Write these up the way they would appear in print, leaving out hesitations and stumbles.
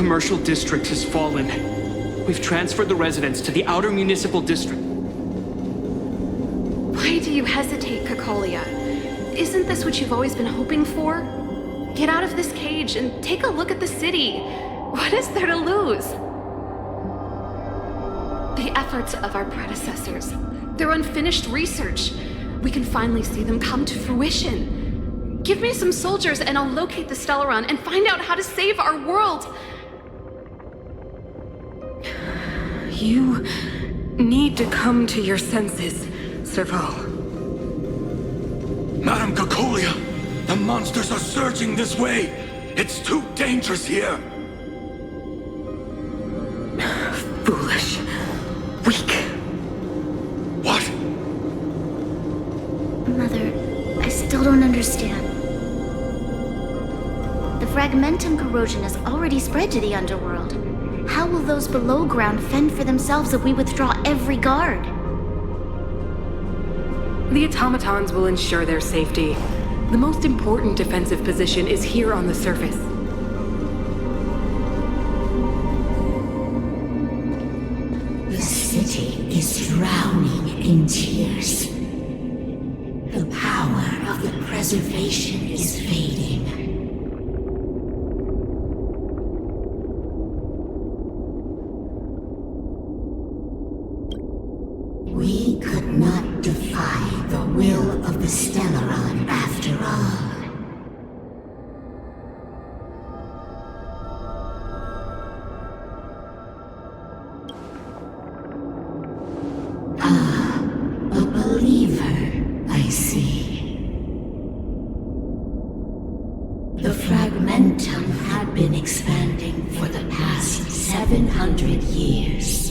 commercial district has fallen. We've transferred the residents to the outer municipal district. Why do you hesitate, Kakolia? Isn't this what you've always been hoping for? Get out of this cage and take a look at the city. What is there to lose? The efforts of our predecessors, their unfinished research. We can finally see them come to fruition. Give me some soldiers and I'll locate the Stellaron and find out how to save our world. You need to come to your senses, Serval. Madam Kakolia, the monsters are surging this way. It's too dangerous here. Foolish. Weak. What? Mother, I still don't understand. The fragmentum corrosion has already spread to the underworld. How will those below ground fend for themselves if we withdraw every guard? The automatons will ensure their safety. The most important defensive position is here on the surface. The city is drowning in tears. The power of the preservation is fading. We could not defy the will of the Stellaron after all. Ah, a believer, I see. The fragmentum had been expanding for the past 700 years.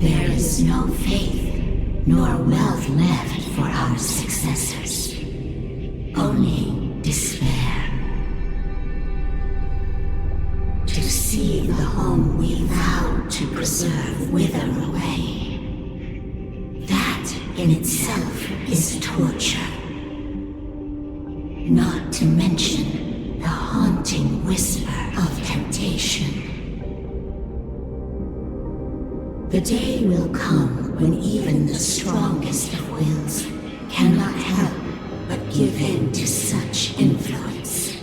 There is no faith nor wealth left for our successors. Only despair. To see the home we vowed to preserve wither away. That in itself is torture. Not to mention the haunting whisper of temptation. The day will come when even the strongest of wills cannot help but give in to such influence.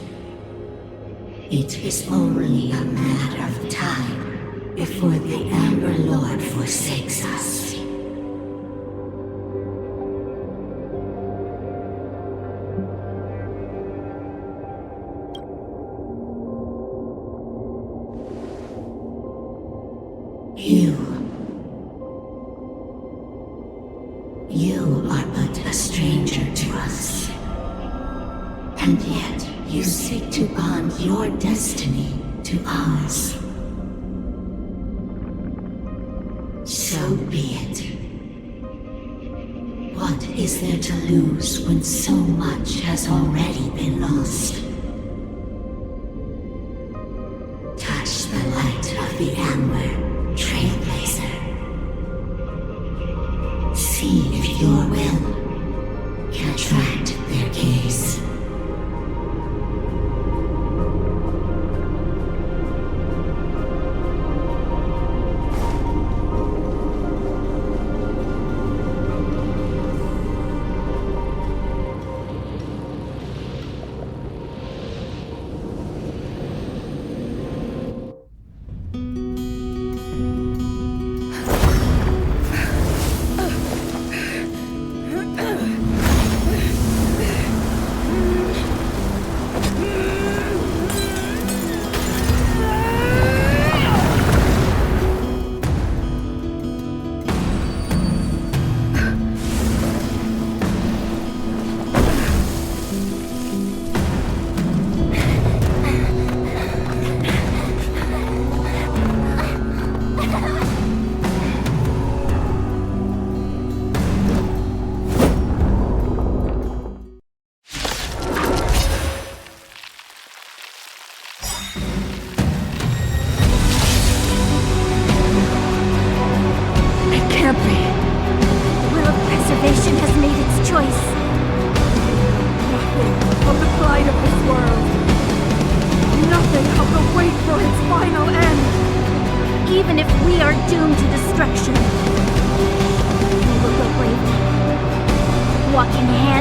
It is only a matter of time before the Amber Lord forsakes us. You are but a stranger to us. And yet you seek to bond your destiny to ours. So be it. What is there to lose when so much has already been lost? Touch the light of the Amber, Trailblazer. See if your will can attract their gaze.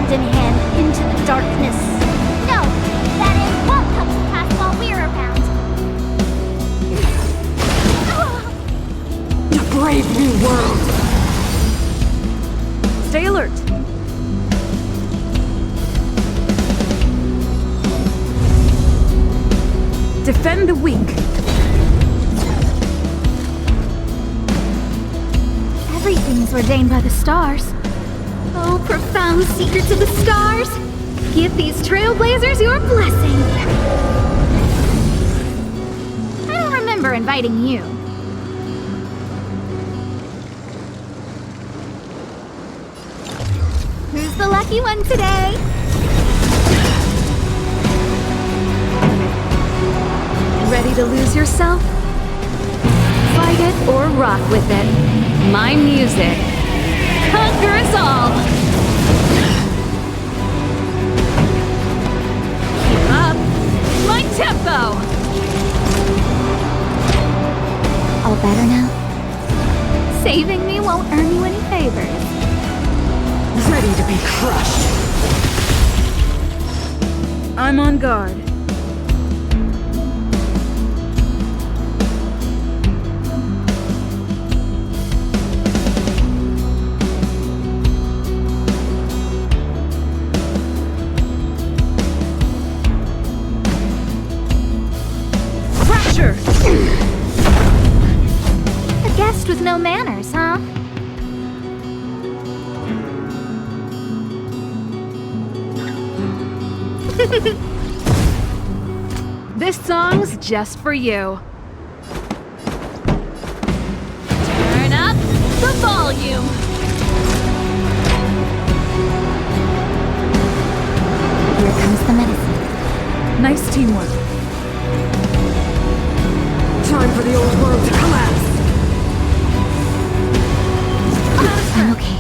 hand in hand into the darkness. No, that end won't come to pass while we're around. A brave new world! Stay alert. Defend the weak. Everything's ordained by the stars. Oh, profound secrets of the stars! Give these trailblazers your blessing! I don't remember inviting you. Who's the lucky one today? Ready to lose yourself? Fight it or rock with it. My music conquers all! Keep up! My tempo! All better now? Saving me won't earn you any favors. Ready to be crushed! I'm on guard. A guest with no manners, huh? This song's just for you. Turn up the volume. Here comes the medicine. Nice teamwork. Time for the old world to collapse! I'm okay.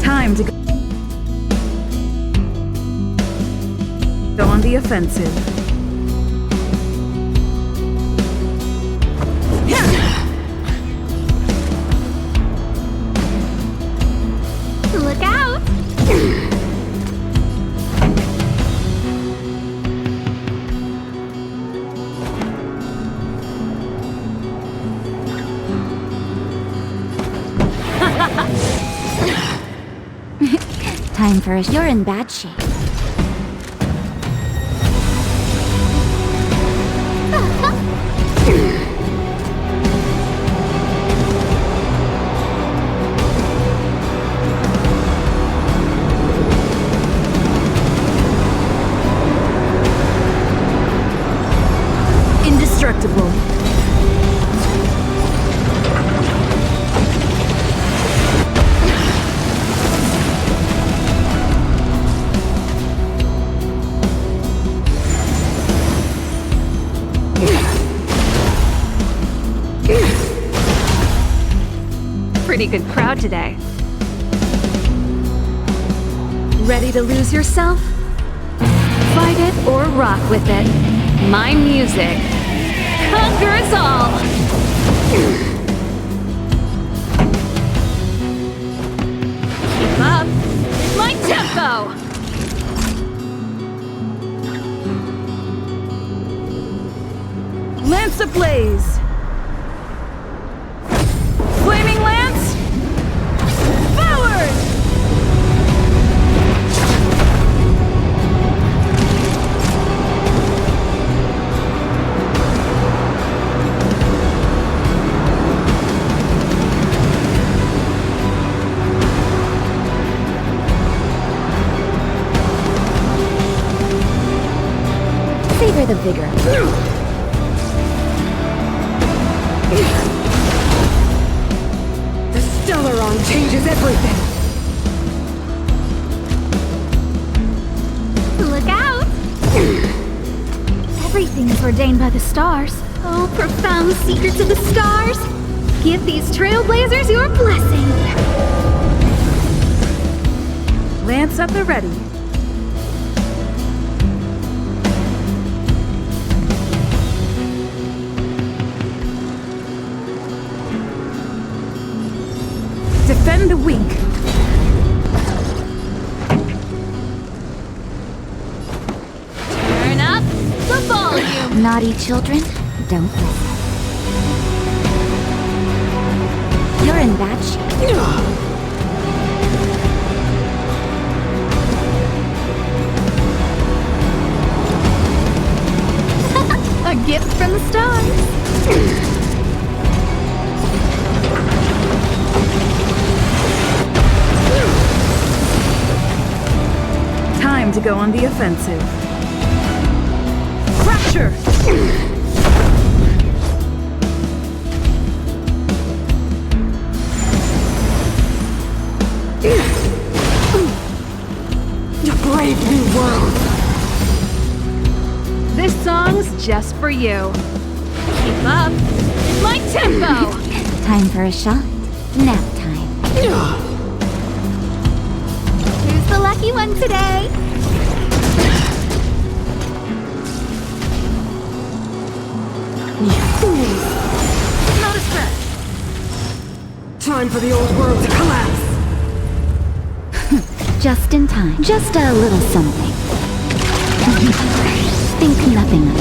Time to go on the offensive. Look out! Time for us. You're in bad shape. Indestructible. Pretty good crowd today. Ready to lose yourself? Fight it or rock with it. My music conquers all! Keep up my tempo! Lance ablaze! Flaming lance! Forward! Savor the vigor. The Stellaron changes everything! Look out! Everything's ordained by the stars. Oh, profound secrets of the stars! Give these trailblazers your blessing! Lance at the ready. Defend the weak. Turn up the volume. Naughty children, don't listen. You're in bad shape. A gift from the stars. Time to go on the offensive. Fracture! A brave new world. This song's just for you. Keep up. My tempo! Time for a shot. Nap time. Who's the lucky one today? You fools! Not a stretch. Time for the old world to collapse. Just in time. Just a little something. Think nothing of it.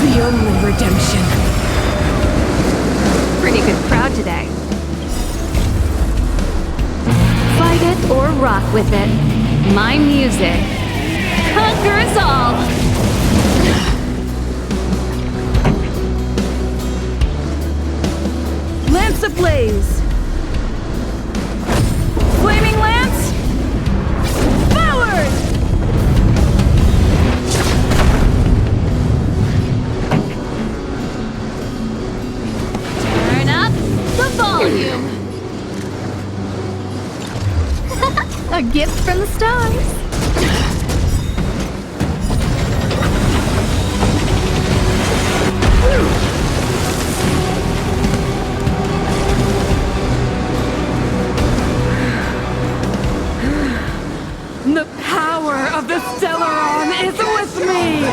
The only redemption. Pretty good crowd today. Fight it or rock with it. My music conquers all. Lance ablaze. Flaming lance. Forward! Turn up the volume. A gift from the stars. The power of the Stellaron is with me!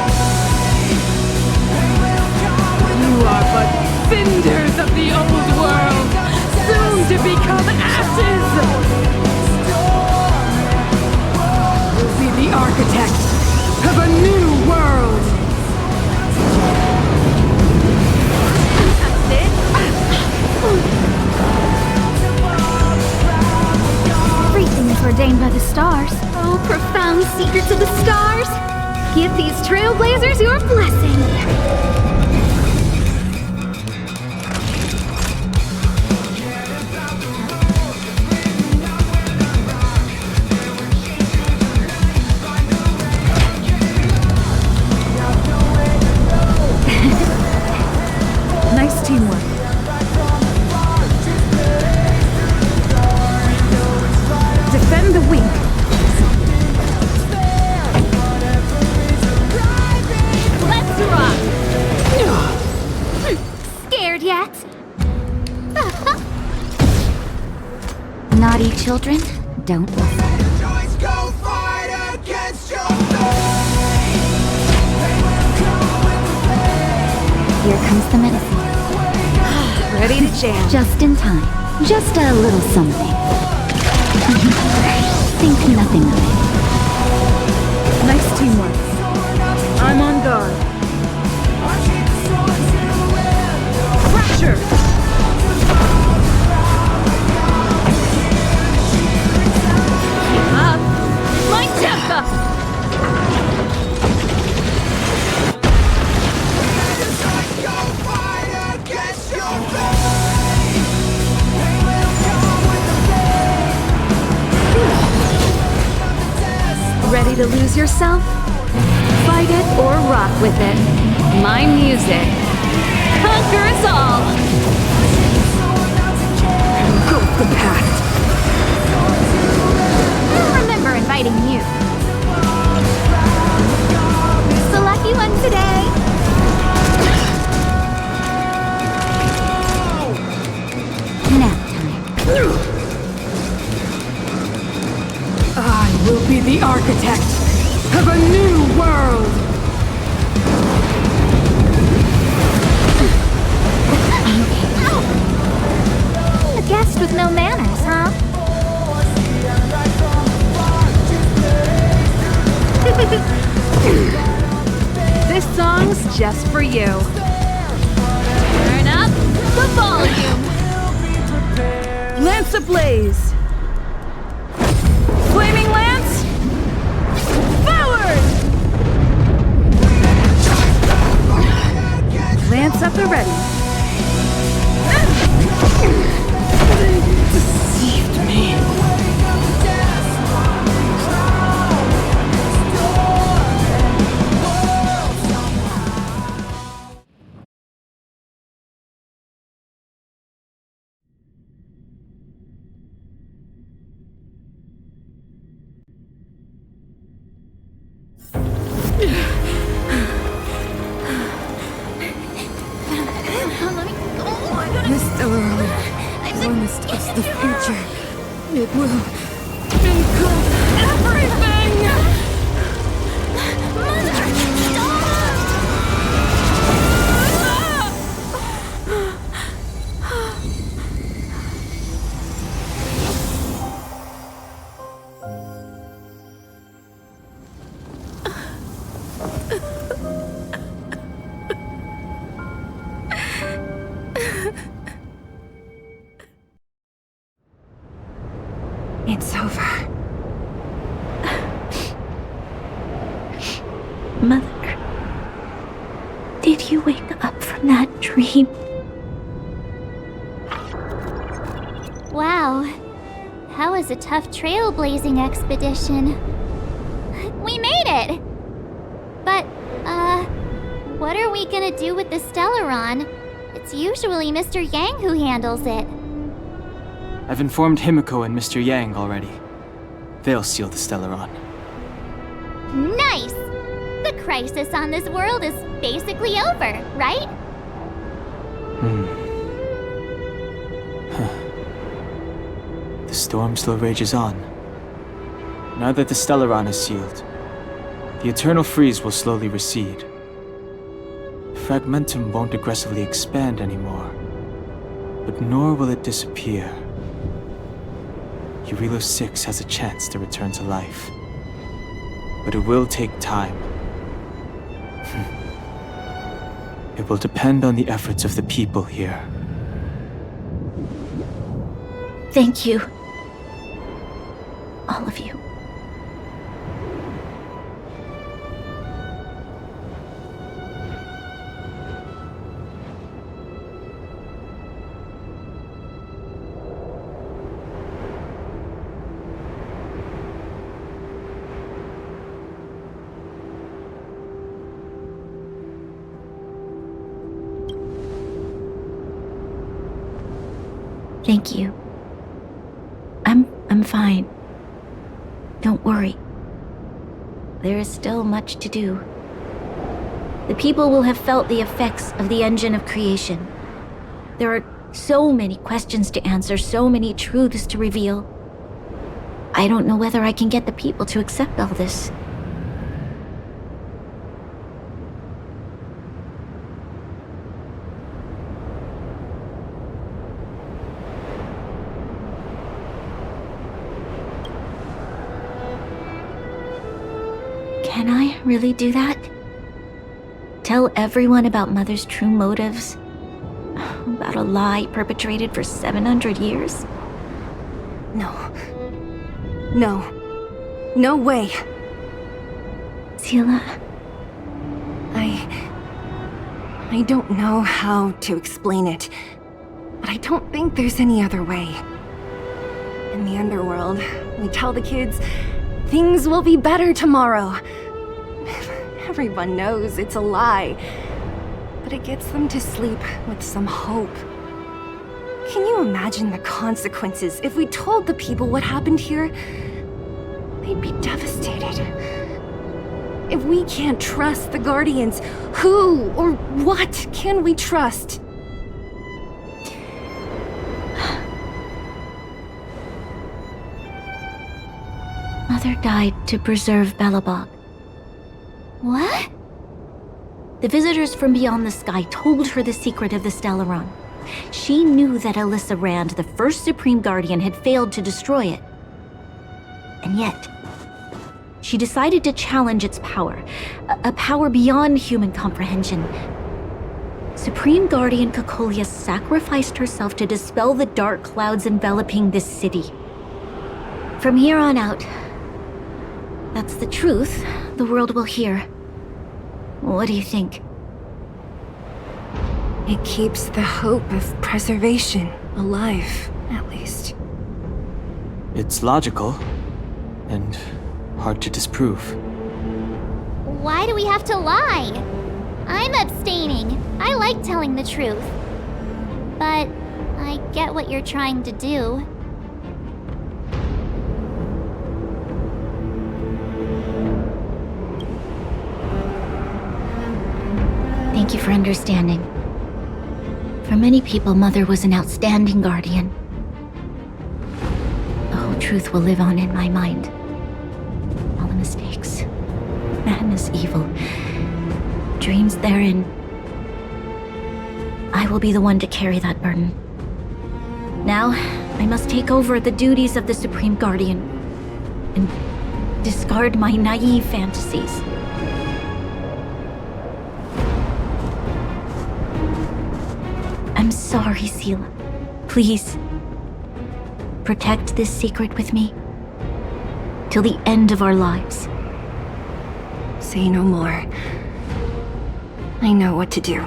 You are but cinders of the old world, soon to become ashes! We'll be the architect of a new world! Everything is ordained by the stars. Oh, profound secrets of the stars. Give these trailblazers your blessing. Nice teamwork. Defend the weak. Let's rock. Scared yet? Naughty children, don't listen. Here comes the medicine. Ready to jam. Just in time. Just a little something. Think nothing of it. Nice teamwork. I'm on guard. Fracture! Keep up. My tempo! Ready to lose yourself? Fight it or rock with it. My music Conquer us all! Go with the past. I remember inviting you. Who's the lucky one today? Nap time. I will be the architect of a new world! A guest with no manners, huh? This song's just for you. Turn up the volume! Lance ablaze! Flaming lance! Forward! Lance at the ready. They deceived me. This Stellaron promised us the future. It will include everything! It's over. Mother, did you wake up from that dream? Wow. That was a tough trailblazing expedition. We made it! But, what are we gonna do with the Stellaron? It's usually Mr. Yang who handles it. I've informed Himeko and Mr. Yang already. They'll seal the Stellaron. Nice! The crisis on this world is basically over, right? The storm still rages on. Now that the Stellaron is sealed, the eternal freeze will slowly recede. Fragmentum won't aggressively expand anymore, but nor will it disappear. Jarilo-VI has a chance to return to life, but it will take time. It will depend on the efforts of the people here. Thank you. All of you. Thank you. I'm fine. Don't worry. There is still much to do. The people will have felt the effects of the engine of creation. There are so many questions to answer, so many truths to reveal. I don't know whether I can get the people to accept all this. Can I really do that? Tell everyone about Mother's true motives? About a lie perpetrated for 700 years? No. No. No way. Sila, I don't know how to explain it, but I don't think there's any other way. In the underworld, we tell the kids, things will be better tomorrow. Everyone knows it's a lie. but it gets them to sleep with some hope. Can you imagine the consequences if we told the people what happened here? They'd be devastated. If we can't trust the Guardians, who or what can we trust? Mother died to preserve Belobog. What? The visitors from beyond the sky told her the secret of the Stellaron. She knew that Alyssa Rand, the first Supreme Guardian, had failed to destroy it. And yet, she decided to challenge its power, a power beyond human comprehension. Supreme Guardian Cocolia sacrificed herself to dispel the dark clouds enveloping this city. From here on out, that's the truth the world will hear. What do you think? It keeps the hope of preservation alive, at least. It's logical, and hard to disprove. Why do we have to lie? I'm abstaining. I like telling the truth. But I get what you're trying to do. Thank you for understanding. For many people, Mother was an outstanding guardian. The whole truth will live on in my mind. All the mistakes, madness, evil, dreams therein. I will be the one to carry that burden. Now, I must take over the duties of the Supreme Guardian and discard my naive fantasies. I'm sorry, Seela. Please, protect this secret with me till the end of our lives. Say no more. I know what to do.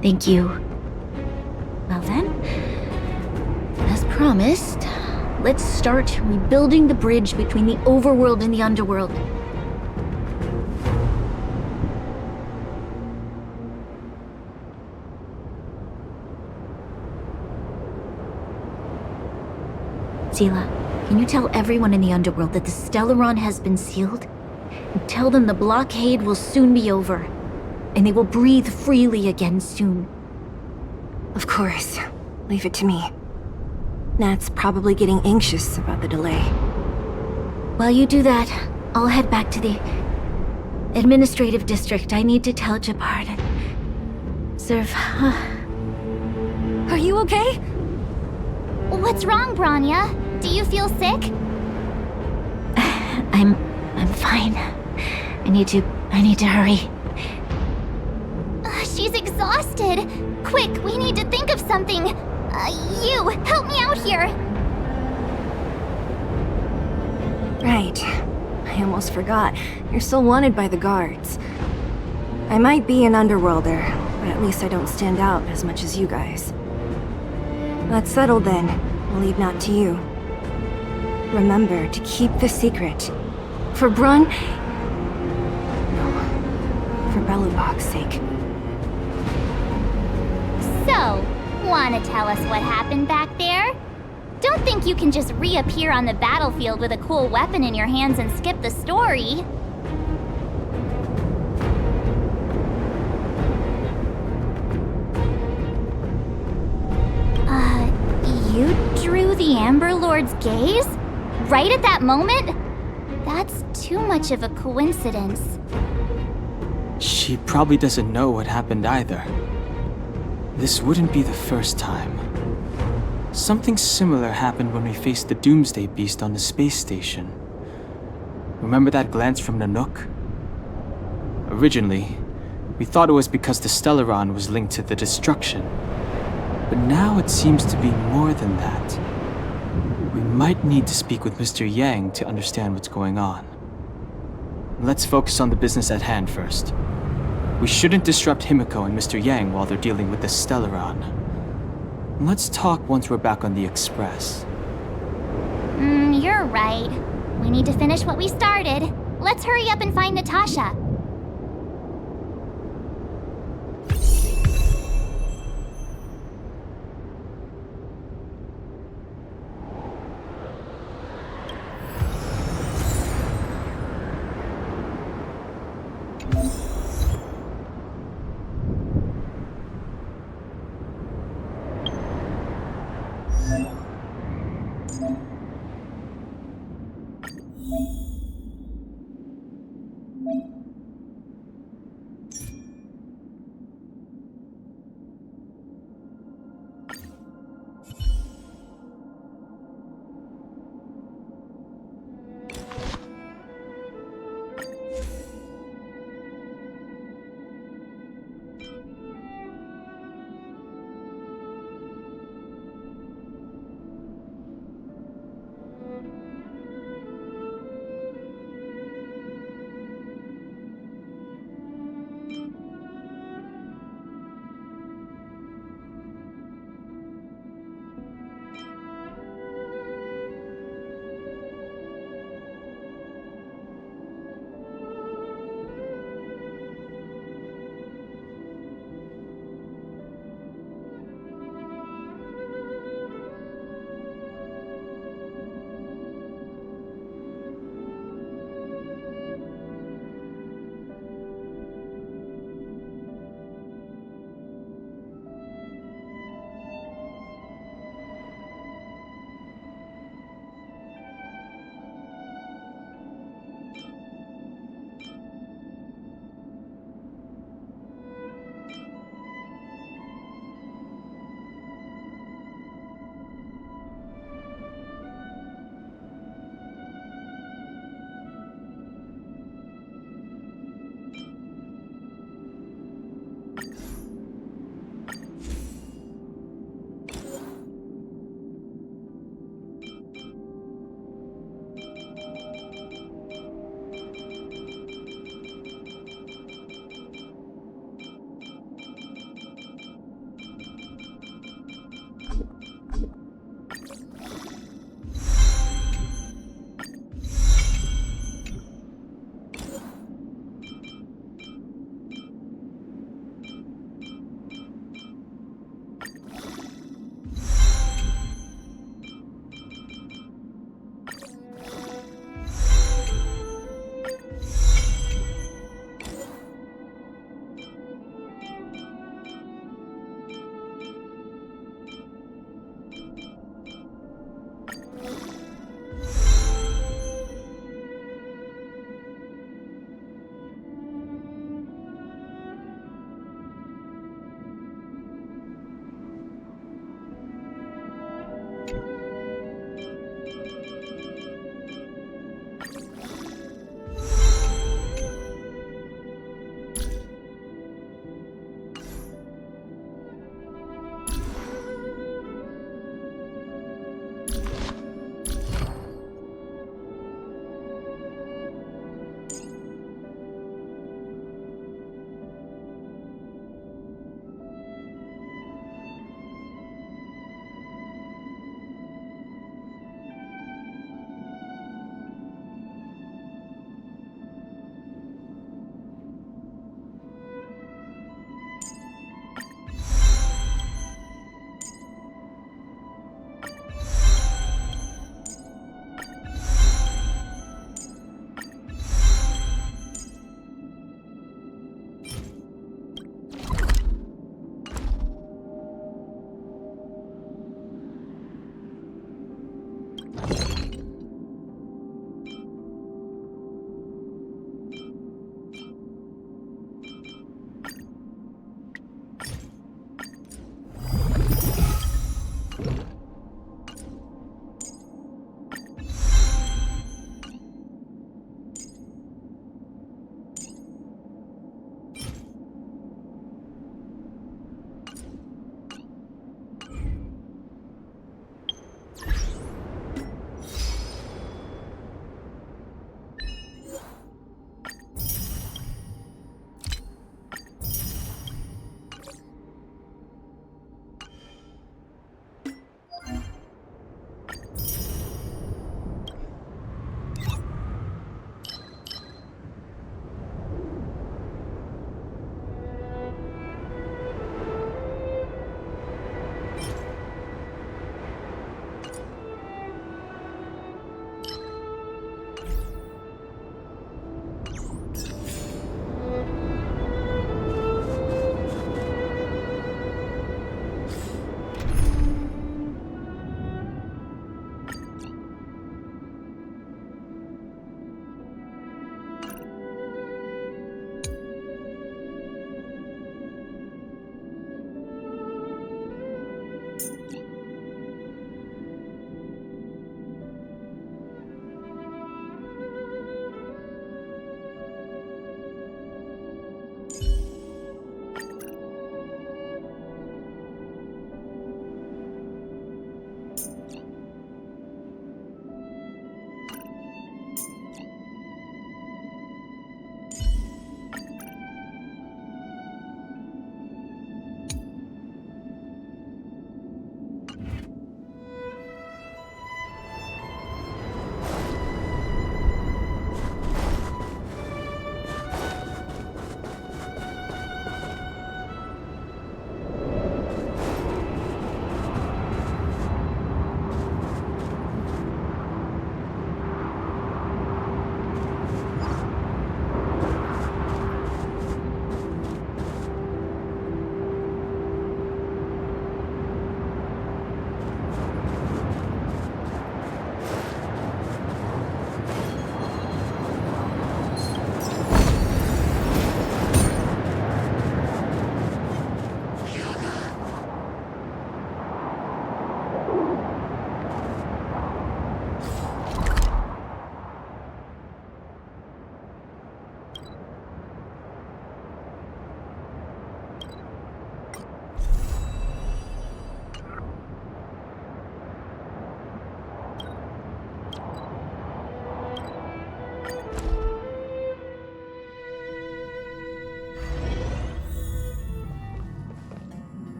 Thank you. Well then, as promised, let's start rebuilding the bridge between the overworld and the underworld. Seela, can you tell everyone in the underworld that the Stellaron has been sealed? And tell them the blockade will soon be over, and they will breathe freely again soon. Of course. Leave it to me. Nat's probably getting anxious about the delay. While you do that, I'll head back to the administrative district. I need to tell Jabard and Serval. Are you okay? What's wrong, Branya? Do you feel sick? I'm fine. I need to hurry. She's exhausted. Quick, we need to think of something. You, help me out here. Right. I almost forgot. You're still wanted by the guards. I might be an underworlder, but at least I don't stand out as much as you guys. That's settled then. I'll leave Nat to you. Remember to keep the secret. For Brun... No. For Belobog's sake. So, wanna tell us what happened back there? Don't think you can just reappear on the battlefield with a cool weapon in your hands and skip the story. You drew the Amber Lord's gaze? Right at that moment? That's too much of a coincidence. She probably doesn't know what happened either. This wouldn't be the first time. Something similar happened when we faced the Doomsday Beast on the space station. Remember that glance from Nanook? Originally, we thought it was because the Stellaron was linked to the destruction. But now it seems to be more than that. We might need to speak with Mr. Yang to understand what's going on. Let's focus on the business at hand first. We shouldn't disrupt Himeko and Mr. Yang while they're dealing with the Stellaron. Let's talk once we're back on the Express. You're right. We need to finish what we started. Let's hurry up and find Natasha.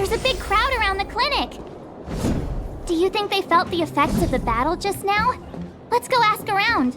There's a big crowd around the clinic! Do you think they felt the effects of the battle just now? Let's go ask around.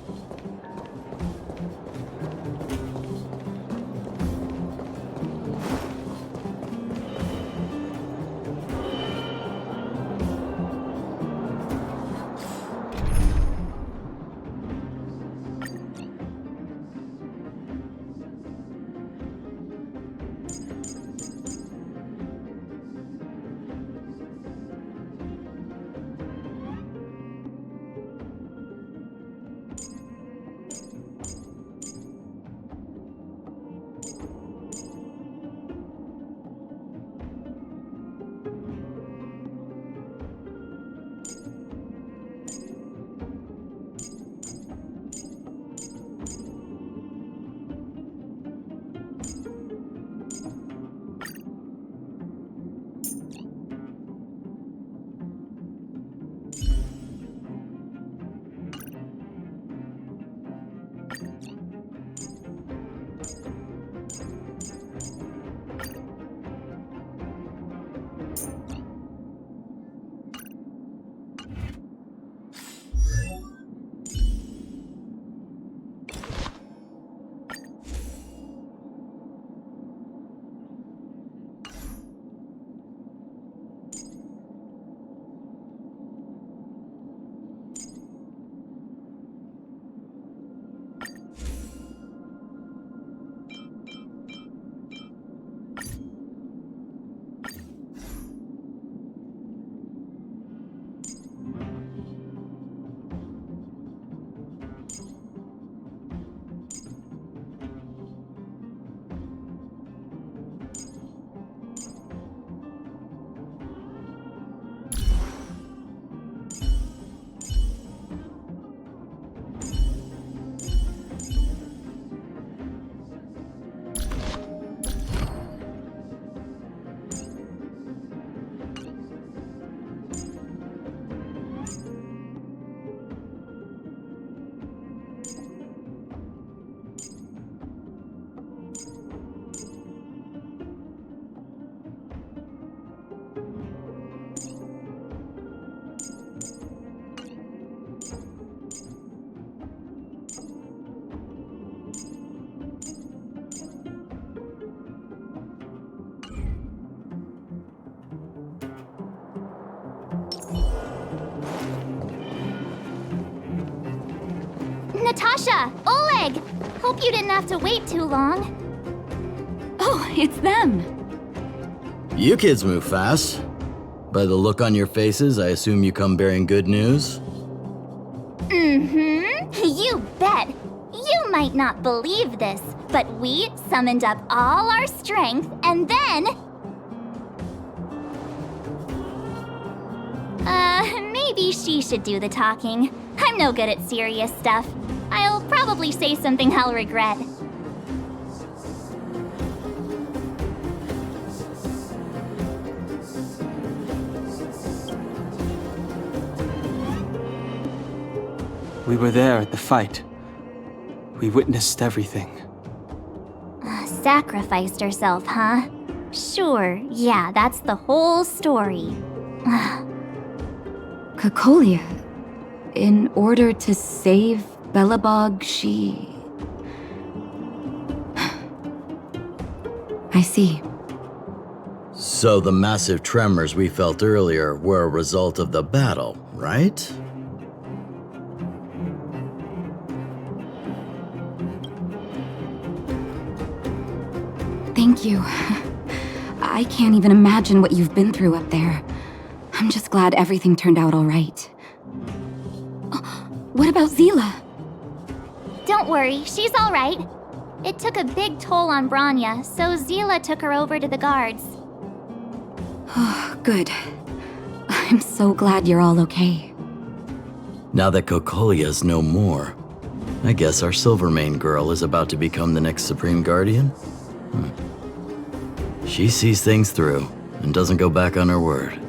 Natasha! Oleg! Hope you didn't have to wait too long. Oh, it's them. You kids move fast. By the look on your faces, I assume you come bearing good news? You bet. You might not believe this, but we summoned up all our strength and then... maybe she should do the talking. I'm no good at serious stuff. I'll probably say something I'll regret. We were there at the fight. We witnessed everything. Sacrificed herself, huh? Sure, yeah, that's the whole story. Kokolia, in order to save Belobog, she... I see. So the massive tremors we felt earlier were a result of the battle, right? Thank you. I can't even imagine what you've been through up there. I'm just glad everything turned out all right. What about Zila? Don't worry, she's all right. It took a big toll on Branya, so Zila took her over to the guards. Oh, good. I'm so glad you're all okay. Now that Kokolia's no more, I guess our Silvermane girl is about to become the next Supreme Guardian? She sees things through and doesn't go back on her word.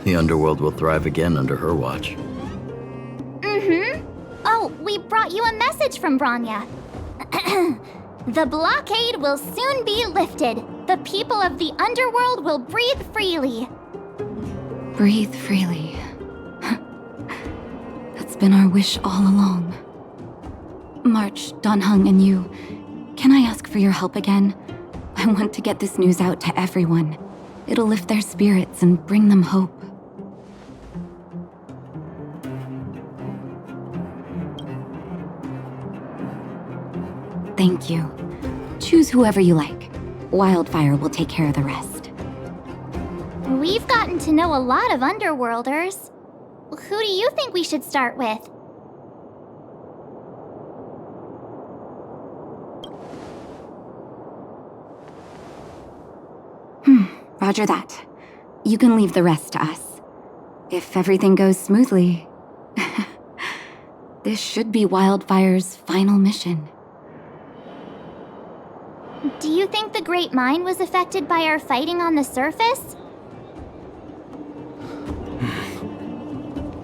The underworld will thrive again under her watch. Oh, we brought you a message from Branya. The blockade will soon be lifted. The people of the underworld will breathe freely. Breathe freely. That's been our wish all along. March, Donhung, and you, can I ask for your help again? I want to get this news out to everyone. It'll lift their spirits and bring them hope. Thank you. Choose whoever you like. Wildfire will take care of the rest. We've gotten to know a lot of Underworlders. Who do you think we should start with? Roger that. You can leave the rest to us. If everything goes smoothly. This should be Wildfire's final mission. Do you think the Great Mine was affected by our fighting on the surface?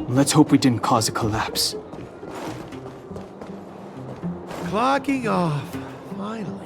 Let's hope we didn't cause a collapse. Clocking off, finally.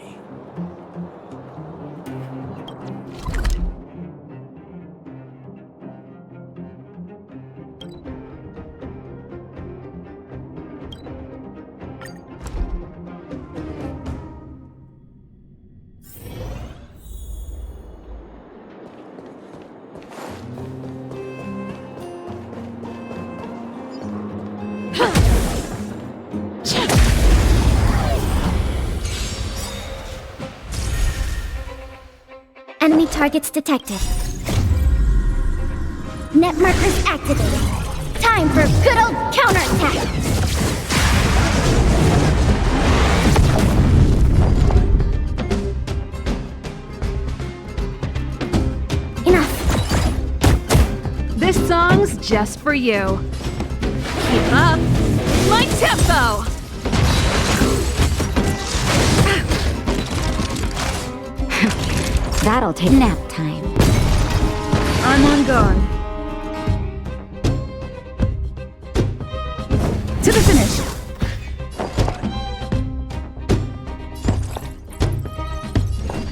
Enemy targets detected. Net markers activated. Time for good old counterattack! Enough! This song's just for you. Keep up my tempo! That'll take nap time. I'm on guard. To the finish.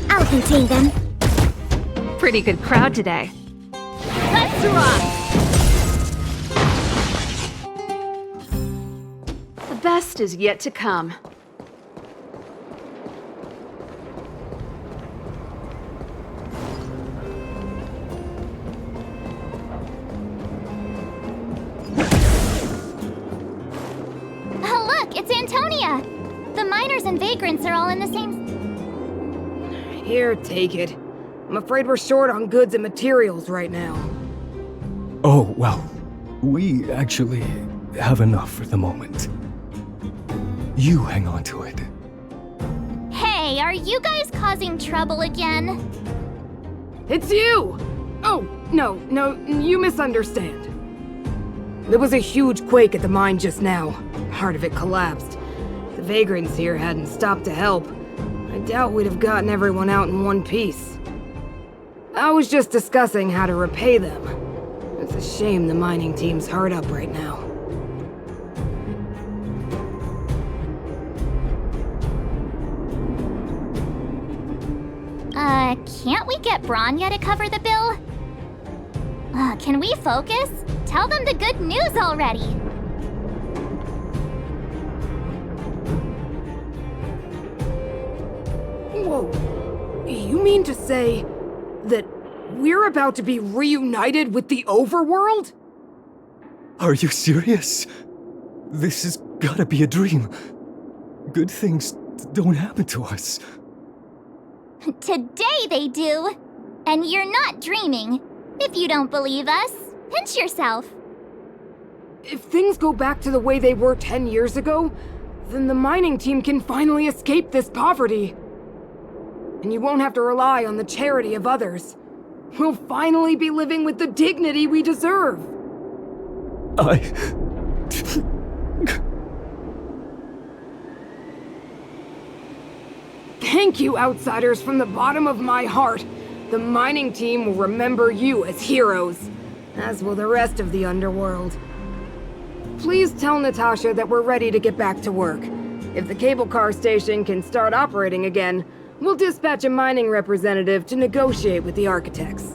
I'll contain them. Pretty good crowd today. Let's rock! The best is yet to come. it's Antonia! The miners and vagrants are all in the same... Here, take it. I'm afraid we're short on goods and materials right now. Oh, well, we actually have enough for the moment. You hang on to it. Hey, are you guys causing trouble again? It's you! Oh, no, you misunderstand. There was a huge quake at the mine just now. Part of it collapsed. The vagrants here hadn't stopped to help. I doubt we'd have gotten everyone out in one piece. I was just discussing how to repay them. It's a shame the mining team's hard up right now. Can't we get Branya to cover the bill? Can we focus? Tell them the good news already! Whoa. You mean to say that we're about to be reunited with the overworld? Are you serious? This has gotta be a dream. Good things don't happen to us. Today they do! And you're not dreaming. If you don't believe us, pinch yourself. If things go back to the way they were 10 years ago, then the mining team can finally escape this poverty. And you won't have to rely on the charity of others. We'll finally be living with the dignity we deserve. Thank you, outsiders, from the bottom of my heart. The mining team will remember you as heroes, as will the rest of the underworld. Please tell Natasha that we're ready to get back to work. If the cable car station can start operating again, we'll dispatch a mining representative to negotiate with the architects.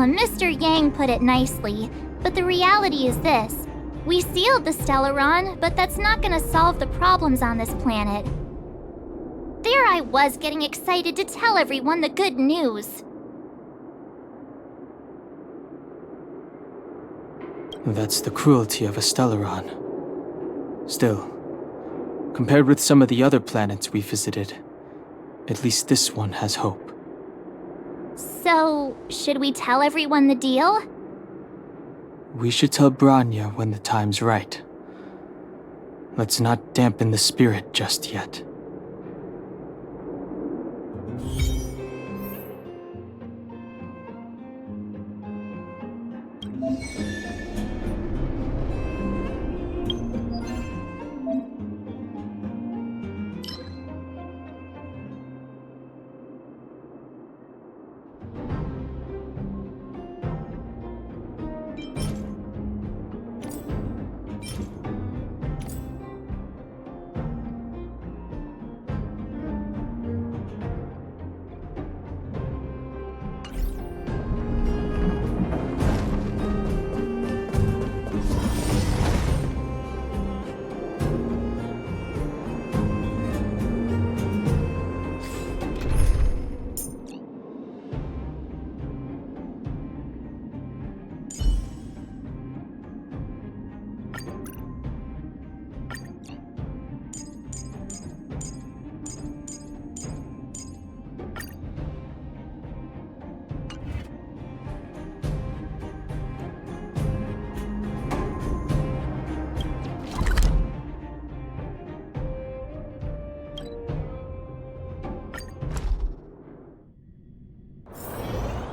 Mr. Yang put it nicely, but the reality is this. We sealed the Stellaron, but that's not gonna solve the problems on this planet. There I was getting excited to tell everyone the good news. That's the cruelty of a Stellaron. Still, compared with some of the other planets we visited, at least this one has hope. So, should we tell everyone the deal? We should tell Branya when the time's right. Let's not dampen the spirit just yet.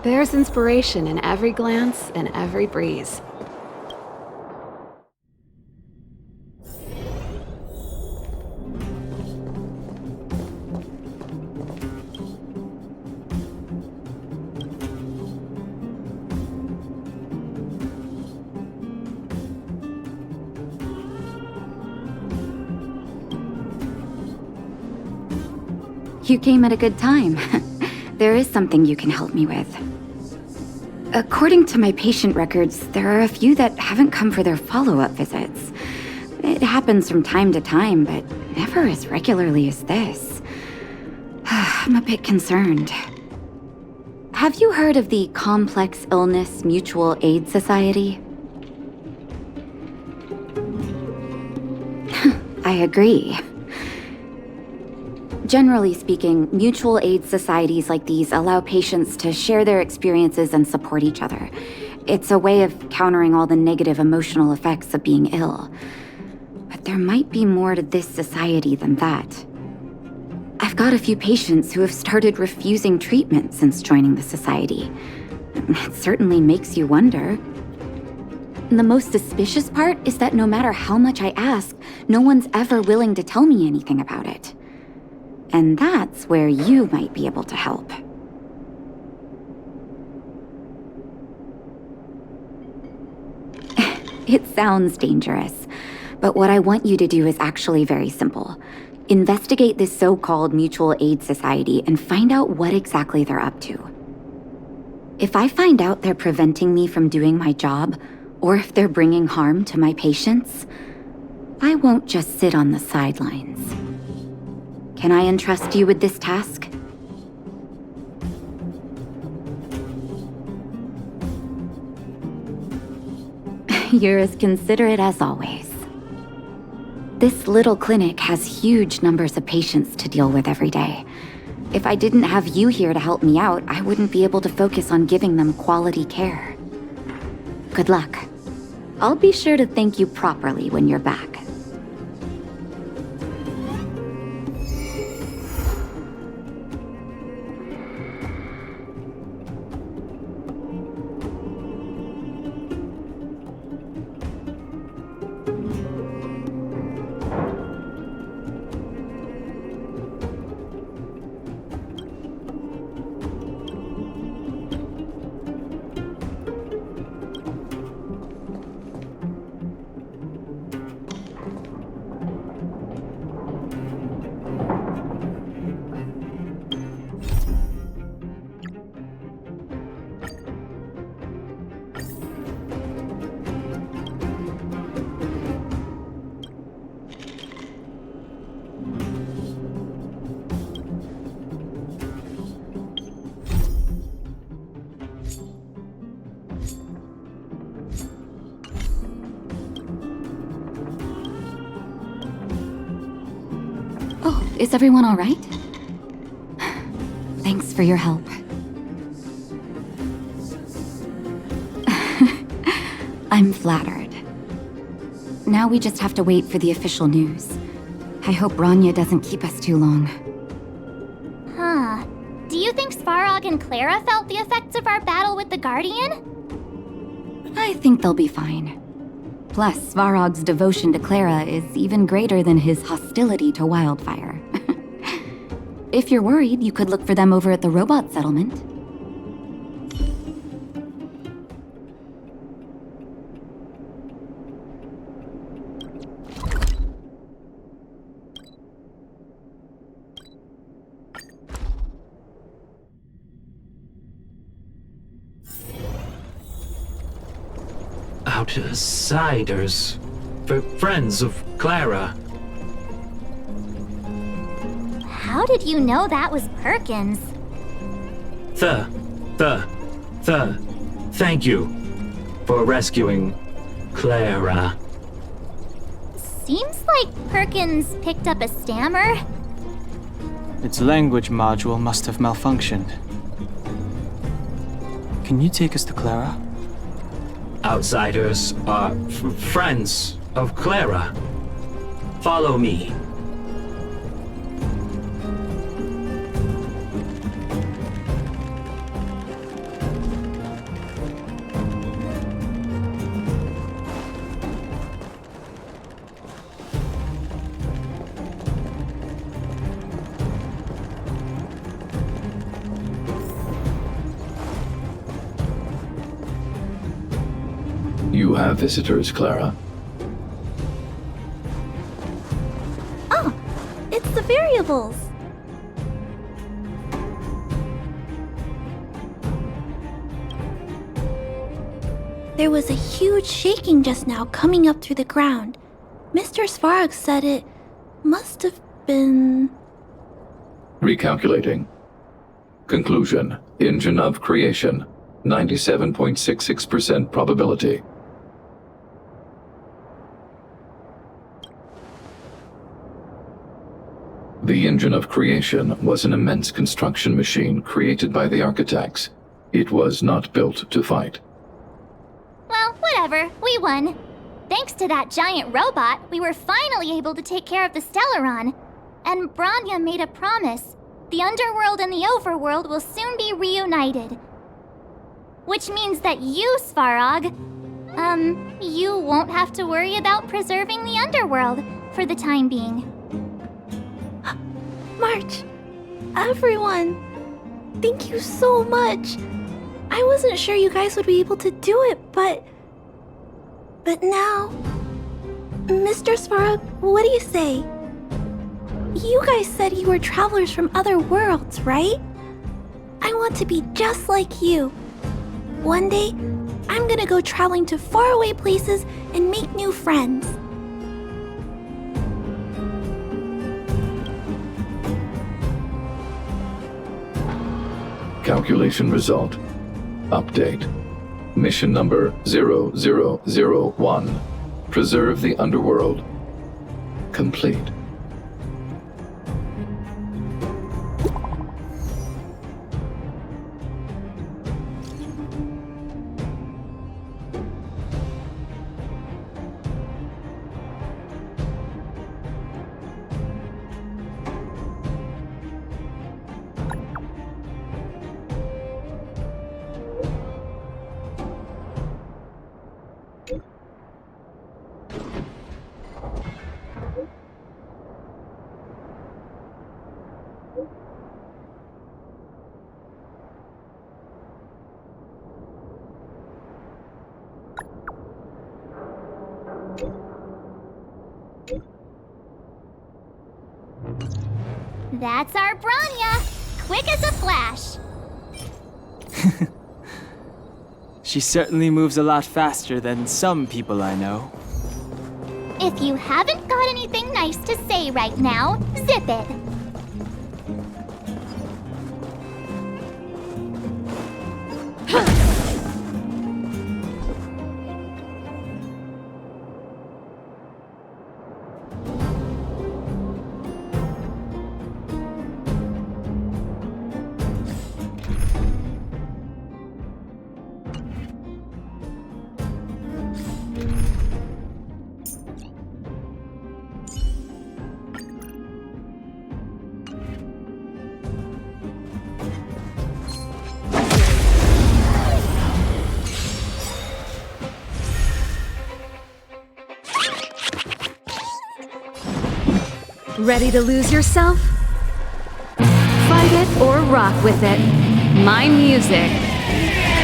There's inspiration in every glance and every breeze. like you came at a good time. There is something you can help me with. According to my patient records, there are a few that haven't come for their follow-up visits. It happens from time to time, but never as regularly as this. I'm a bit concerned. Have you heard of the Complex Illness Mutual Aid Society? I agree. Generally speaking, mutual aid societies like these allow patients to share their experiences and support each other. It's a way of countering all the negative emotional effects of being ill. But there might be more to this society than that. I've got a few patients who have started refusing treatment since joining the society. It certainly makes you wonder. The most suspicious part is that no matter how much I ask, no one's ever willing to tell me anything about it. And that's where you might be able to help. It sounds dangerous, but what I want you to do is actually very simple. Investigate this so-called mutual aid society and find out what exactly they're up to. If I find out they're preventing me from doing my job, or if they're bringing harm to my patients, I won't just sit on the sidelines. Can I entrust you with this task? You're as considerate as always. This little clinic has huge numbers of patients to deal with every day. If I didn't have you here to help me out, I wouldn't be able to focus on giving them quality care. Good luck. I'll be sure to thank you properly when you're back. Is everyone all right? Thanks for your help. I'm flattered. Now we just have to wait for the official news. I hope Rania doesn't keep us too long. Huh. Do you think Svarog and Clara felt the effects of our battle with the Guardian? I think they'll be fine. Plus, Svarog's devotion to Clara is even greater than his hostility to Wildfire. If you're worried, you could look for them over at the robot settlement. Outsiders. Friends of Clara. How did you know that was Perkins? Thank you for rescuing Clara. Seems like Perkins picked up a stammer. Its language module must have malfunctioned. Can you take us to Clara? Outsiders are friends of Clara. Follow me. You have visitors, Clara. Oh, it's the variables. There was a huge shaking just now coming up through the ground. Mr. Svarog said it must have been... Recalculating. Conclusion. Engine of creation. 97.66% probability. The engine of creation was an immense construction machine created by the architects. It was not built to fight. Well, whatever. We won. Thanks to that giant robot, we were finally able to take care of the Stellaron. And Branya made a promise. The underworld and the overworld will soon be reunited. Which means that you, Svarog, you won't have to worry about preserving the underworld for the time being. March, everyone, thank you so much. I wasn't sure you guys would be able to do it, but now... Mr. Svarog, what do you say? You guys said you were travelers from other worlds, right? I want to be just like you. One day, I'm gonna go traveling to faraway places and make new friends. Calculation result. Update. Mission number 0001. Preserve the underworld. Complete. That's our Branya! Quick as a flash! She certainly moves a lot faster than some people I know. If you haven't got anything nice to say right now, zip it! Ready to lose yourself? Fight it or rock with it. My music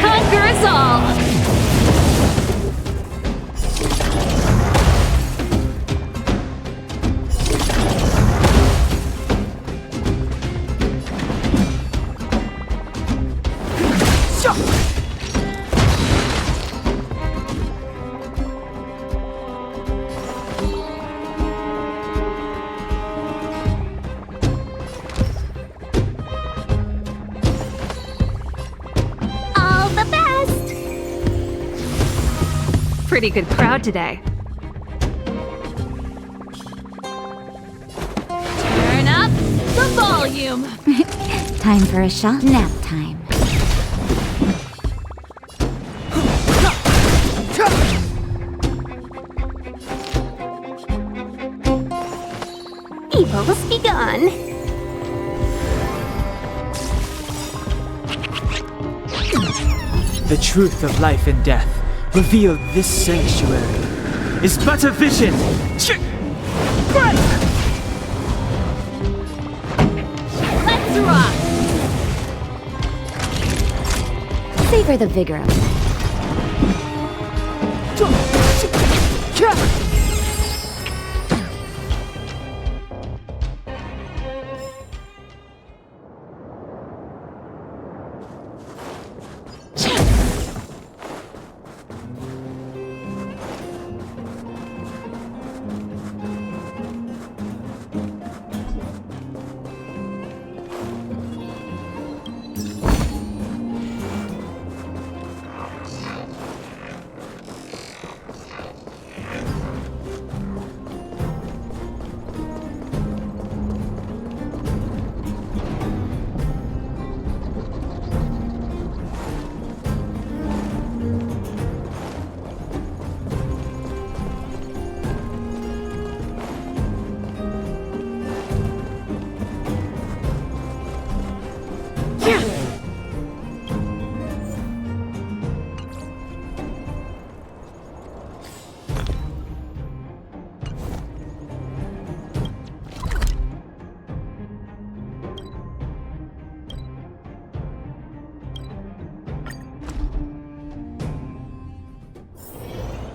conquers all! Pretty good crowd today. Turn up the volume! Time for a shot nap time. Evil's begun. The truth of life and death, revealed this sanctuary, is but a vision. Let's rock! Savor the vigor of it.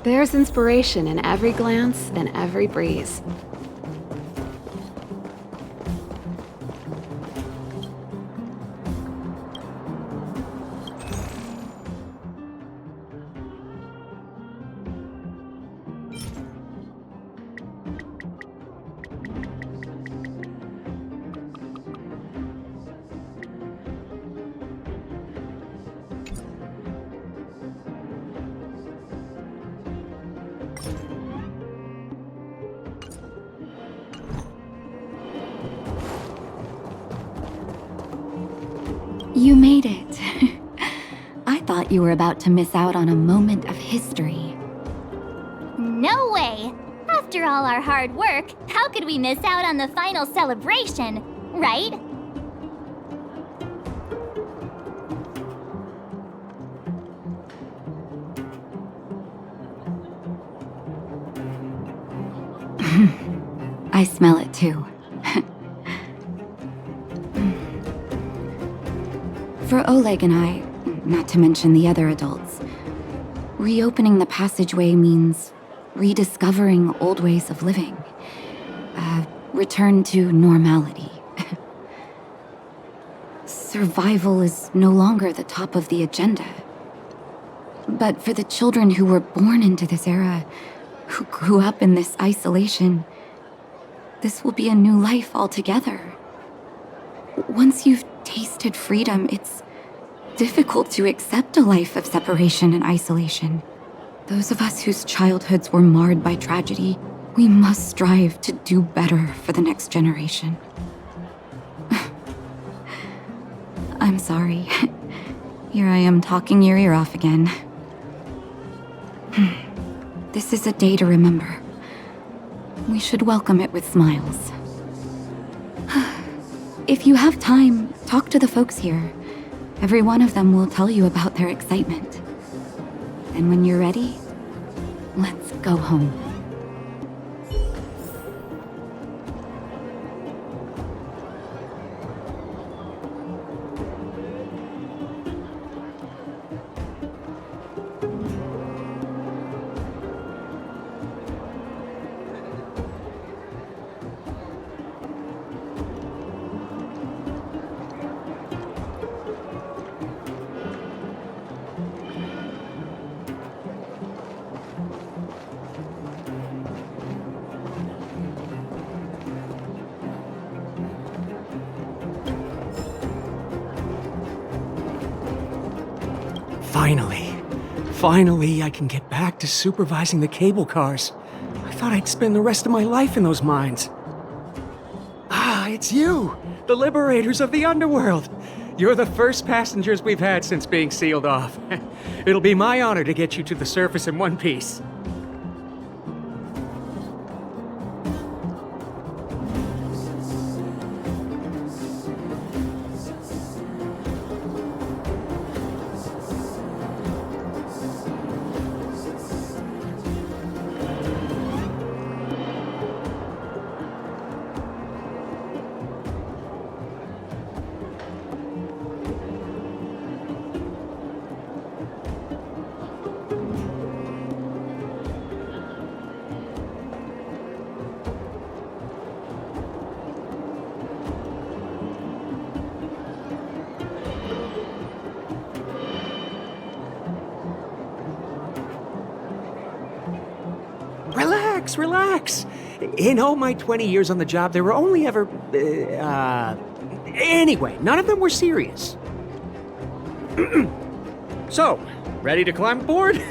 There's inspiration in every glance and every breeze. You made it. I thought you were about to miss out on a moment of history. No way! After all our hard work, how could we miss out on the final celebration, right? I smell it too. For Oleg and I, not to mention the other adults, reopening the passageway means rediscovering old ways of living. Return to normality. Survival is no longer the top of the agenda. But for the children who were born into this era, who grew up in this isolation, this will be a new life altogether. Once you've tasted freedom, it's difficult to accept a life of separation and isolation. Those of us whose childhoods were marred by tragedy, we must strive to do better for the next generation. I'm sorry. Here I am talking your ear off again. This is a day to remember. We should welcome it with smiles. If you have time, talk to the folks here. Every one of them will tell you about their excitement. And when you're ready, let's go home. Finally, I can get back to supervising the cable cars. I thought I'd spend the rest of my life in those mines. Ah, it's you, the liberators of the underworld. You're the first passengers we've had since being sealed off. It'll be my honor to get you to the surface in one piece. Relax. In all my 20 years on the job, there were only ever... Anyway, none of them were serious. So, ready to climb aboard?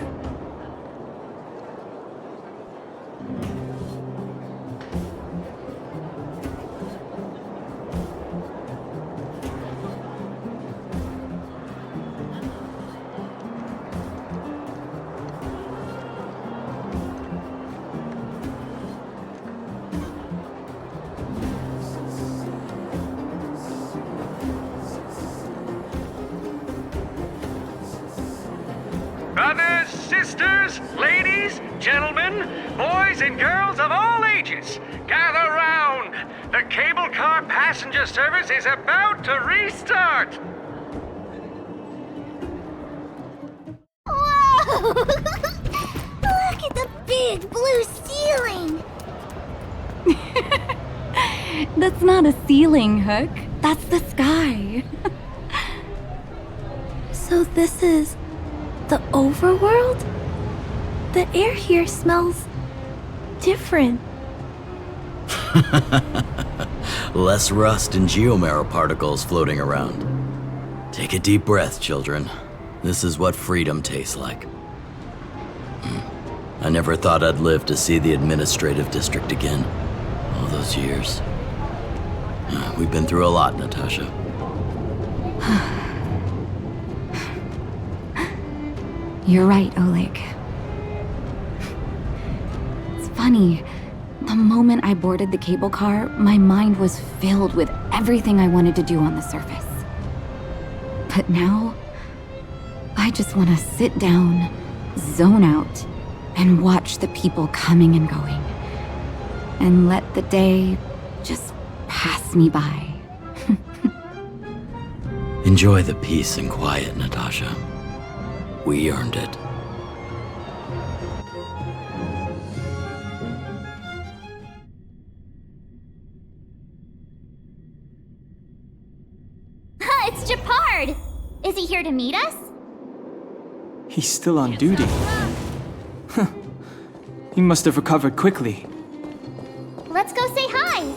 Passengers, ladies, gentlemen, boys and girls of all ages, gather round. The cable car passenger service is about to restart. Whoa! Look at the big blue ceiling! That's not a ceiling, Hook. That's the sky. So this is the overworld? The air here smells different. Less rust and geomarrow particles floating around. Take a deep breath, children. This is what freedom tastes like. I never thought I'd live to see the administrative district again. All those years. We've been through a lot, Natasha. You're right, Oleg. It's funny. The moment I boarded the cable car, my mind was filled with everything I wanted to do on the surface. But now, I just want to sit down, zone out, and watch the people coming and going. And let the day just pass me by. Enjoy the peace and quiet, Natasha. We earned it. It's Japard! Is he here to meet us? He's still on duty. Huh. He must have recovered quickly. Let's go say hi!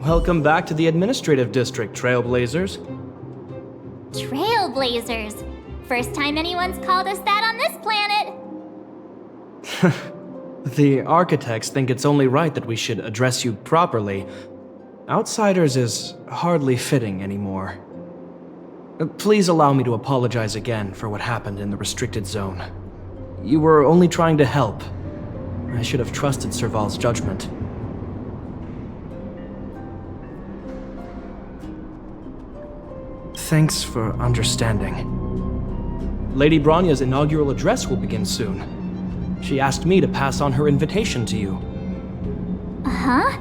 Welcome back to the administrative district, Trailblazers. Trailblazers! First time anyone's called us that on this planet! The architects think it's only right that we should address you properly. Outsiders is hardly fitting anymore. Please allow me to apologize again for what happened in the restricted zone. You were only trying to help. I should have trusted Serval's judgment. Thanks for understanding. Lady Bronya's inaugural address will begin soon. She asked me to pass on her invitation to you. Uh-huh?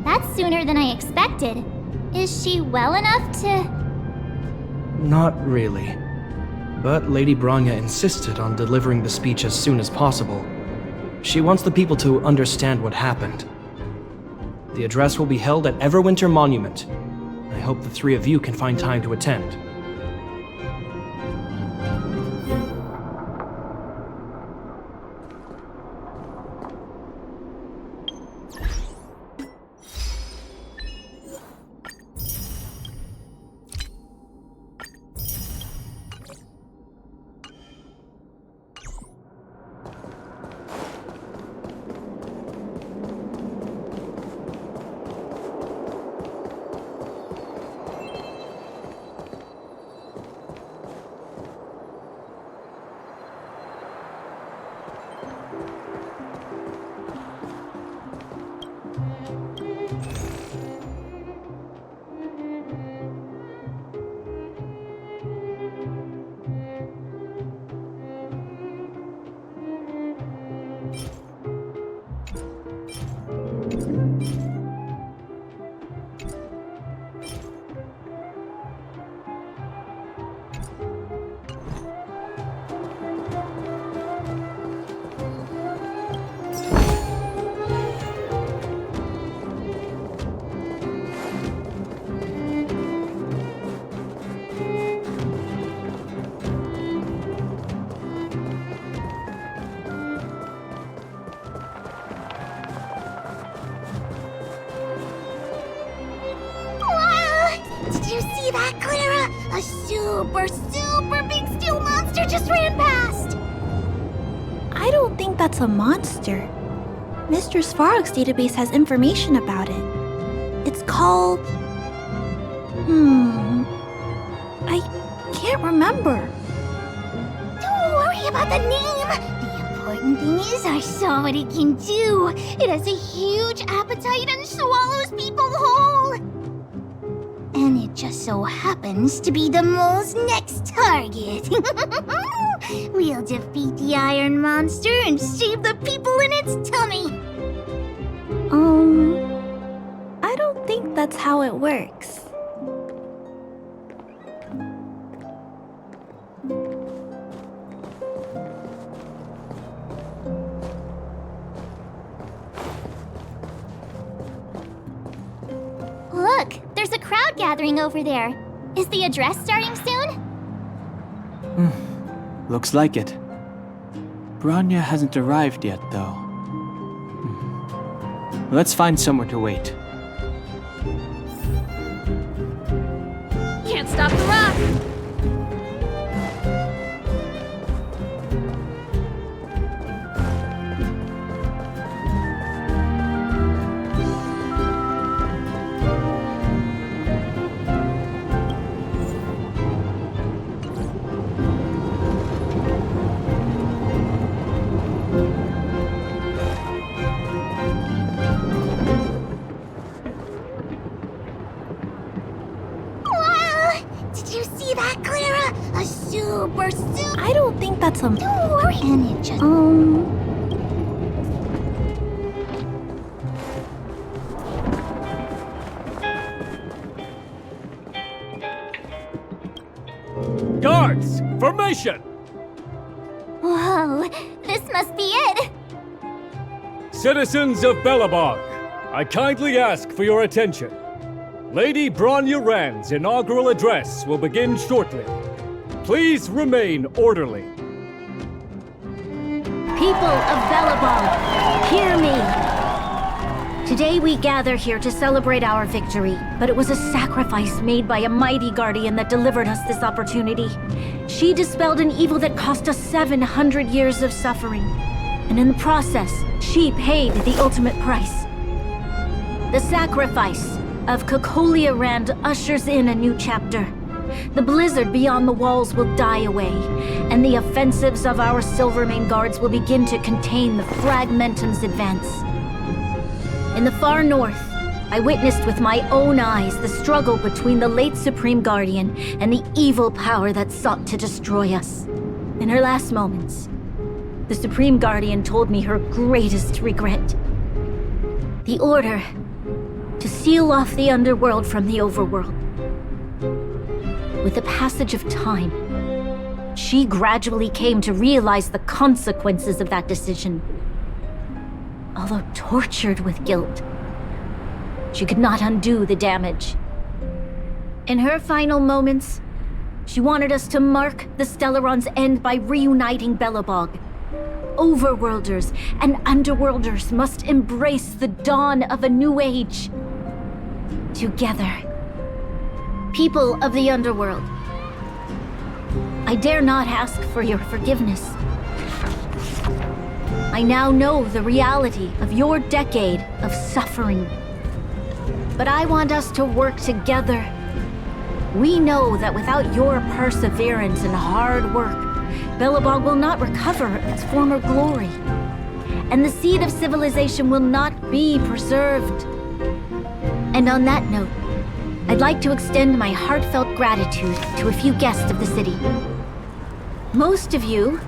That's sooner than I expected. Is she well enough to... Not really. But Lady Bronya insisted on delivering the speech as soon as possible. She wants the people to understand what happened. The address will be held at Everwinter Monument. I hope the three of you can find time to attend. see that, Clara? A super big steel monster just ran past! I don't think that's a monster. Mr. Svarog's database has information about it. It's called... I can't remember. Don't worry about the name! The important thing is I saw what it can do. It has a huge appetite and swallows people whole. And it just so happens to be the mole's next target. We'll defeat the iron monster and save the people in its tummy. I don't think that's how it works. Look, there's a crowd gathering over there. Is the address starting soon? Looks like it. Bronya hasn't arrived yet, though. Let's find somewhere to wait. Can't stop the rock! I don't think that's a... Don't worry. And it just... Guards! Formation! Whoa, this must be it! Citizens of Belobog, I kindly ask for your attention. Lady Bronya Rand's inaugural address will begin shortly. Please remain orderly. People of Belobog, hear me! Today we gather here to celebrate our victory, but it was a sacrifice made by a mighty guardian that delivered us this opportunity. She dispelled an evil that cost us 700 years of suffering, and in the process, she paid the ultimate price. The sacrifice of Cocolia Rand ushers in a new chapter. The blizzard beyond the walls will die away, and the offensives of our Silvermane guards will begin to contain the Fragmentum's advance. In the far north, I witnessed with my own eyes the struggle between the late Supreme Guardian and the evil power that sought to destroy us. In her last moments, the Supreme Guardian told me her greatest regret. The order to seal off the underworld from the overworld. With the passage of time, she gradually came to realize the consequences of that decision. Although tortured with guilt, she could not undo the damage. In her final moments, she wanted us to mark the Stellaron's end by reuniting Belobog. Overworlders and Underworlders must embrace the dawn of a new age. Together. People of the Underworld, I dare not ask for your forgiveness. I now know the reality of your decade of suffering. But I want us to work together. We know that without your perseverance and hard work, Belobog will not recover its former glory. And the seed of civilization will not be preserved. And on that note, I'd like to extend my heartfelt gratitude to a few guests of the city. Most of you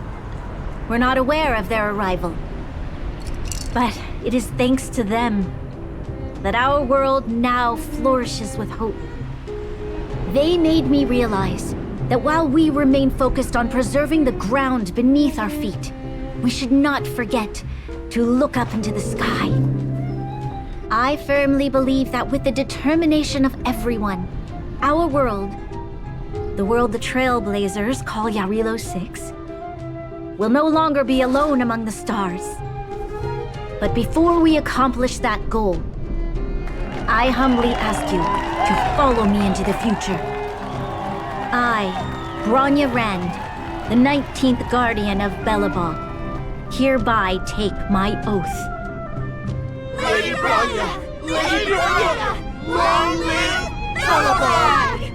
were not aware of their arrival. But it is thanks to them that our world now flourishes with hope. They made me realize that while we remain focused on preserving the ground beneath our feet, we should not forget to look up into the sky. I firmly believe that with the determination of everyone, our world, the world the Trailblazers call Jarilo-VI, will no longer be alone among the stars. But before we accomplish that goal, I humbly ask you to follow me into the future. I, Bronya Rand, the 19th Guardian of Belobog, hereby take my oath. Lady Bronya! Lady Bronya! Long live Belobog!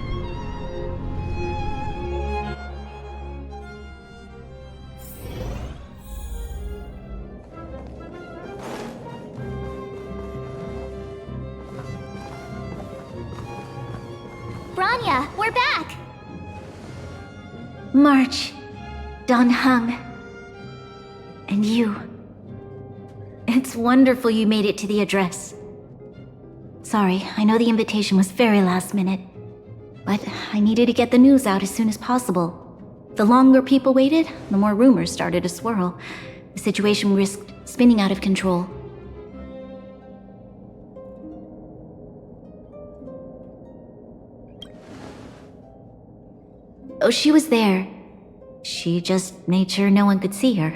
Bronya, we're back! March, Don Heng, and you. It's wonderful you made it to the address. Sorry, I know the invitation was very last minute, but I needed to get the news out as soon as possible. The longer people waited, the more rumors started to swirl. The situation risked spinning out of control. Oh, she was there. She just made sure no one could see her.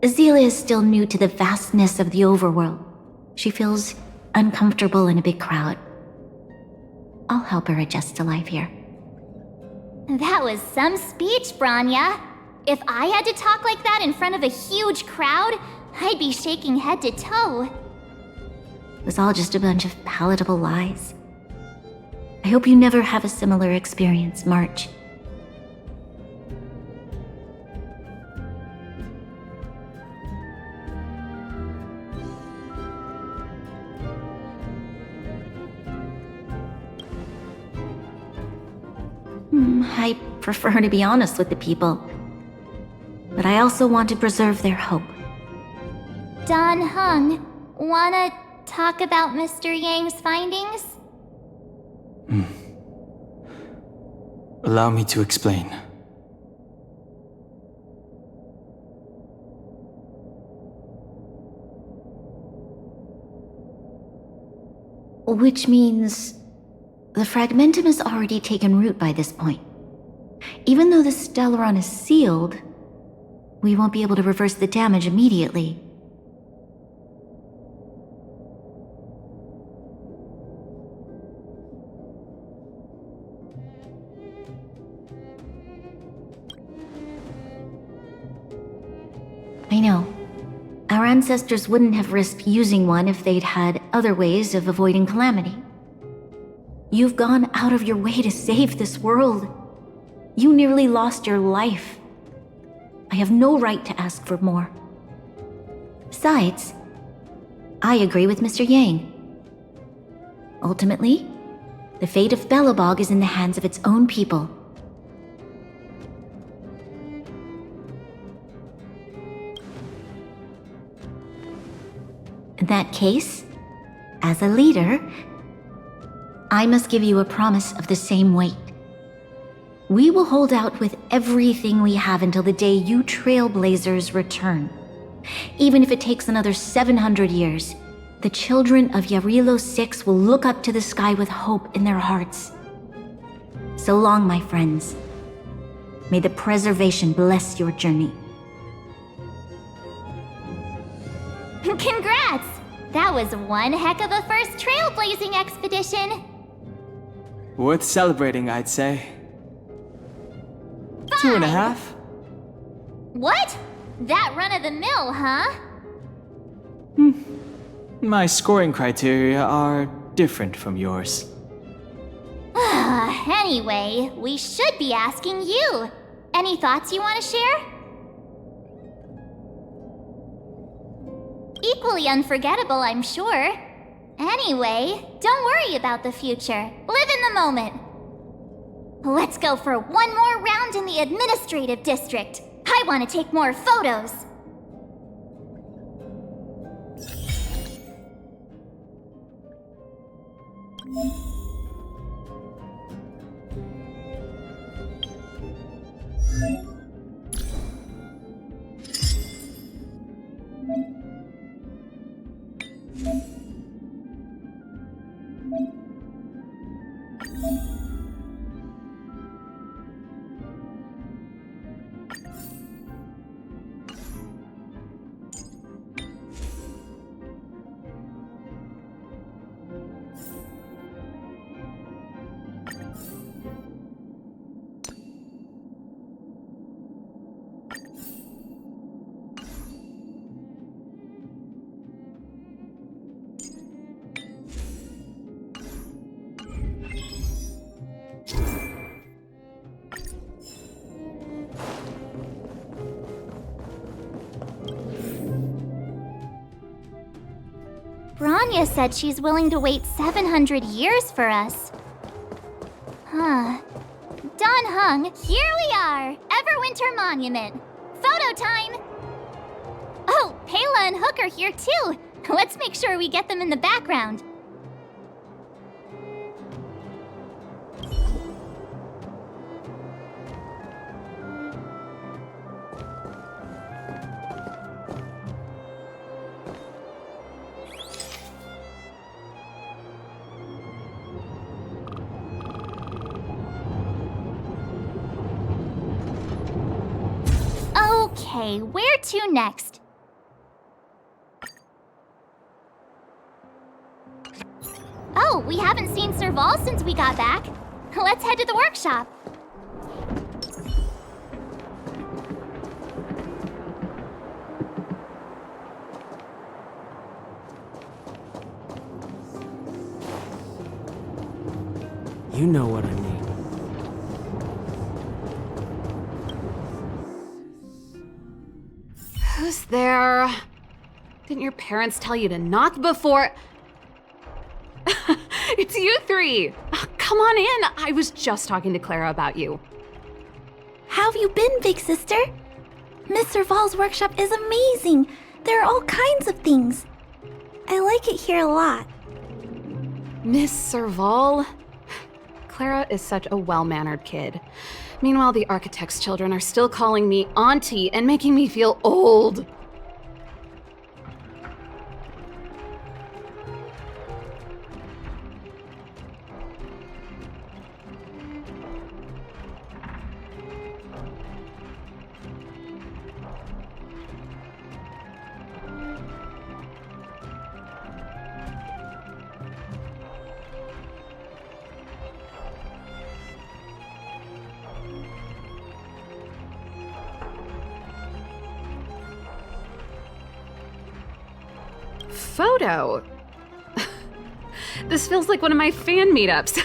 Azela is still new to the vastness of the overworld. She feels uncomfortable in a big crowd. I'll help her adjust to life here. That was some speech, Bronya. If I had to talk like that in front of a huge crowd, I'd be shaking head to toe. It was all just a bunch of palatable lies. I hope you never have a similar experience, March. I prefer to be honest with the people. But I also want to preserve their hope. Don Heng, wanna talk about Mr. Yang's findings? Allow me to explain. Which means the fragmentum has already taken root by this point. Even though the Stellaron is sealed, we won't be able to reverse the damage immediately. I know. Our ancestors wouldn't have risked using one if they'd had other ways of avoiding calamity. You've gone out of your way to save this world. You nearly lost your life. I have no right to ask for more. Besides, I agree with Mr. Yang. Ultimately, the fate of Belobog is in the hands of its own people. In that case, as a leader, I must give you a promise of the same weight. We will hold out with everything we have until the day you Trailblazers return. Even if it takes another 700 years, the children of Jarilo-VI will look up to the sky with hope in their hearts. So long, my friends. May the preservation bless your journey. Congrats! That was one heck of a first trailblazing expedition! Worth celebrating, I'd say. 2.5? What? That run-of-the-mill, huh? My scoring criteria are different from yours. Anyway, we should be asking you. Any thoughts you want to share? Equally unforgettable, I'm sure. Anyway, don't worry about the future. Live in the moment. Let's go for one more round in the administrative district. I want to take more photos. Bronya said she's willing to wait 700 years for us. Huh. Dan Heng, here we are! Everwinter Monument. Photo time! Oh, Pela and Hook are here too! Let's make sure we get them in the background. Okay, where to next? Oh, we haven't seen Serval since we got back. Let's head to the workshop. You know what I mean. Who's there? Didn't your parents tell you to knock before? It's you three! Come on in! I was just talking to Clara about you. How have you been, big sister? Miss Serval's workshop is amazing. There are all kinds of things. I like it here a lot. Miss Serval? Clara is such a well-mannered kid. Meanwhile, the architect's children are still calling me auntie and making me feel old. Photo? This feels like one of my fan meetups.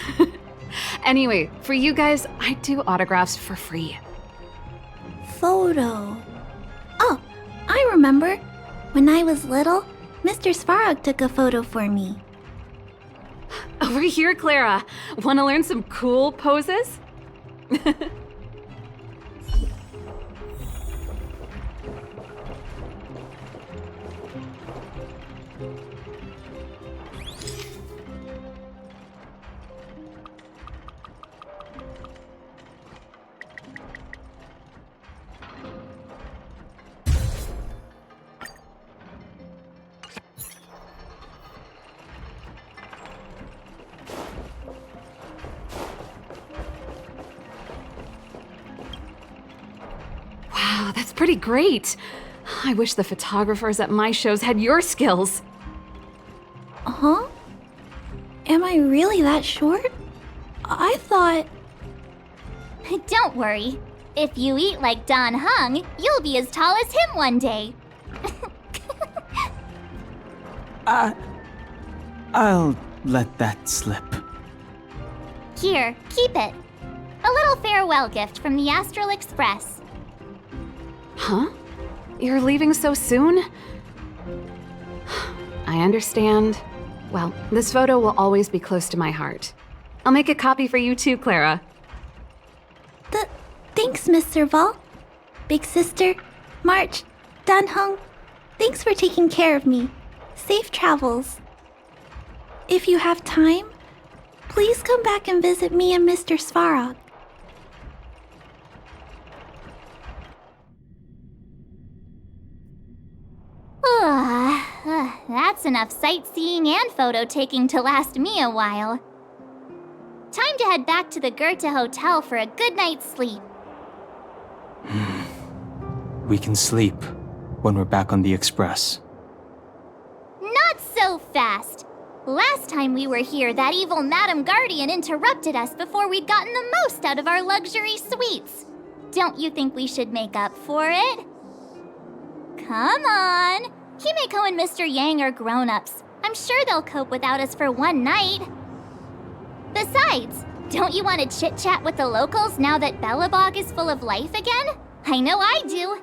Anyway, for you guys, I do autographs for free. Photo. Oh, I remember. When I was little, Mr. Svarog took a photo for me. Over here, Clara. Want to learn some cool poses? Wow, that's pretty great. I wish the photographers at my shows had your skills. Huh? Am I really that short? I thought... Don't worry. If you eat like Dan Heng, you'll be as tall as him one day. I'll let that slip. Here, keep it. A little farewell gift from the Astral Express. Huh? You're leaving so soon? I understand. Well, this photo will always be close to my heart. I'll make a copy for you too, Clara. Thanks, Miss Serval. Big sister, March, Dan Heng, thanks for taking care of me. Safe travels. If you have time, please come back and visit me and Mr. Svarog. That's enough sightseeing and photo taking to last me a while. Time to head back to the Goethe Hotel for a good night's sleep. We can sleep when we're back on the Express. Not so fast! Last time we were here, that evil Madam Guardian interrupted us before we'd gotten the most out of our luxury suites. Don't you think we should make up for it? Come on! Himeko and Mr. Yang are grown-ups. I'm sure they'll cope without us for one night. Besides, don't you want to chit-chat with the locals now that Belobog is full of life again? I know I do.